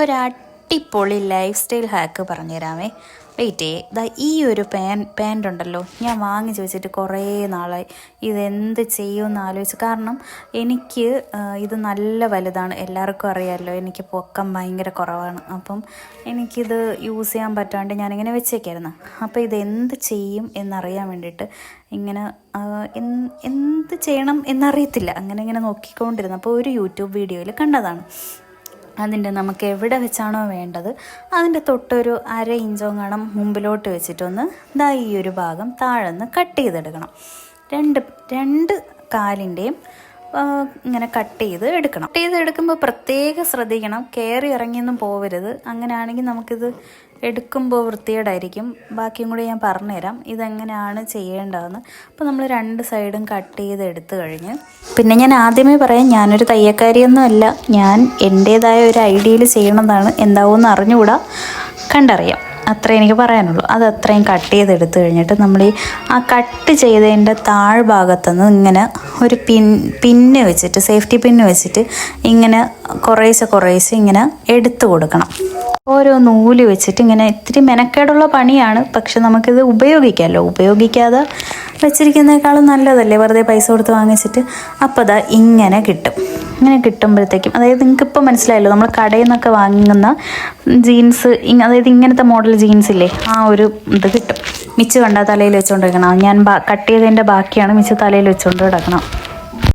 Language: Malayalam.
ഒരടിപൊളി ലൈഫ് സ്റ്റൈൽ ഹാക്ക് പറഞ്ഞുതരാമേ. വെയിറ്റ് ചെയ്യേ. ഈ ഒരു പാൻ്റ് ഉണ്ടല്ലോ, ഞാൻ വാങ്ങിച്ച് വെച്ചിട്ട് കുറേ നാളായി. ഇതെന്ത് ചെയ്യുമെന്ന് ആലോചിച്ച്. കാരണം എനിക്ക് ഇത് നല്ല വലുതാണ്, എല്ലാവർക്കും അറിയാമല്ലോ, എനിക്ക് പൊക്കം ഭയങ്കര കുറവാണ്. അപ്പം എനിക്കിത് യൂസ് ചെയ്യാൻ പറ്റാണ്ട് ഞാനിങ്ങനെ വെച്ചേക്കായിരുന്നു. അപ്പോൾ ഇതെന്ത് ചെയ്യും എന്നറിയാൻ വേണ്ടിയിട്ട് ഇങ്ങനെ എന്ത് ചെയ്യണം എന്നറിയത്തില്ല, അങ്ങനെ ഇങ്ങനെ നോക്കിക്കൊണ്ടിരുന്നു. അപ്പോൾ ഒരു യൂട്യൂബ് വീഡിയോയിൽ കണ്ടതാണ്. അതിൻ്റെ നമുക്ക് എവിടെ വെച്ചാണോ വേണ്ടത് അതിൻ്റെ തൊട്ടൊരു 1/2 ഇഞ്ചോങ്ങാണം മുമ്പിലോട്ട് വെച്ചിട്ടൊന്ന് ഈ ഒരു ഭാഗം താഴെന്ന് കട്ട് ചെയ്തെടുക്കണം. രണ്ട് കാലിൻ്റെയും ഇങ്ങനെ കട്ട് ചെയ്ത് എടുക്കണം. കട്ട് ചെയ്തെടുക്കുമ്പോൾ പ്രത്യേകം ശ്രദ്ധിക്കണം, കയറി ഇറങ്ങിയൊന്നും പോവരുത്. അങ്ങനെയാണെങ്കിൽ നമുക്കിത് എടുക്കുമ്പോൾ വൃത്തികേടായിരിക്കും. ബാക്കിയും കൂടി ഞാൻ പറഞ്ഞുതരാം ഇതെങ്ങനെയാണ് ചെയ്യേണ്ടതെന്ന്. അപ്പോൾ നമ്മൾ 2 സൈഡും കട്ട് ചെയ്ത് എടുത്തു കഴിഞ്ഞ്, പിന്നെ ഞാൻ ആദ്യമേ പറയാം, ഞാനൊരു തയ്യൽക്കാരിയൊന്നും അല്ല, ഞാൻ എൻ്റേതായ ഒരു ഐഡിയയിൽ ചെയ്യണതാണ്. എന്താവുമെന്ന് അറിഞ്ഞുകൂടാ, കണ്ടറിയാം, അത്രേ എനിക്ക് പറയാനുള്ളൂ. അത് അത്രയും കട്ട് ചെയ്തെടുത്തു കഴിഞ്ഞിട്ട് നമ്മൾ ആ കട്ട് ചെയ്തതിൻ്റെ താഴ്ഭാഗത്തുനിന്ന് ഇങ്ങനെ ഒരു പിന്ന് വെച്ചിട്ട്, സേഫ്റ്റി പിന്ന് വെച്ചിട്ട് ഇങ്ങനെ കുറേശ്ശെ ഇങ്ങനെ എടുത്തു കൊടുക്കണം. ഓരോ നൂല് വെച്ചിട്ട് ഇങ്ങനെ. ഇത്തിരി മെനക്കേടുള്ള പണിയാണ്, പക്ഷെ നമുക്കിത് ഉപയോഗിക്കാമല്ലോ. ഉപയോഗിക്കാതെ വെച്ചിരിക്കുന്നതിനേക്കാളും നല്ലതല്ലേ വെറുതെ പൈസ കൊടുത്ത് വാങ്ങിച്ചിട്ട്. അപ്പോൾ ഇങ്ങനെ കിട്ടും. ഇങ്ങനെ കിട്ടുമ്പോഴത്തേക്കും, അതായത് നിങ്ങൾക്കിപ്പോൾ മനസ്സിലായല്ലോ, നമ്മൾ കടയിൽ നിന്നൊക്കെ വാങ്ങുന്ന ജീൻസ്, അതായത് ഇങ്ങനത്തെ മോഡൽ ജീൻസ് ഇല്ലേ, ആ ഒരു ഇത് കിട്ടും. മിച്ച് കണ്ടാൽ തലയിൽ വെച്ചുകൊണ്ട് കിടക്കണം. ഞാൻ കട്ട് ചെയ്തതിൻ്റെ ബാക്കിയാണ് മിച്ച് തലയിൽ വെച്ചുകൊണ്ട് കിടക്കണം.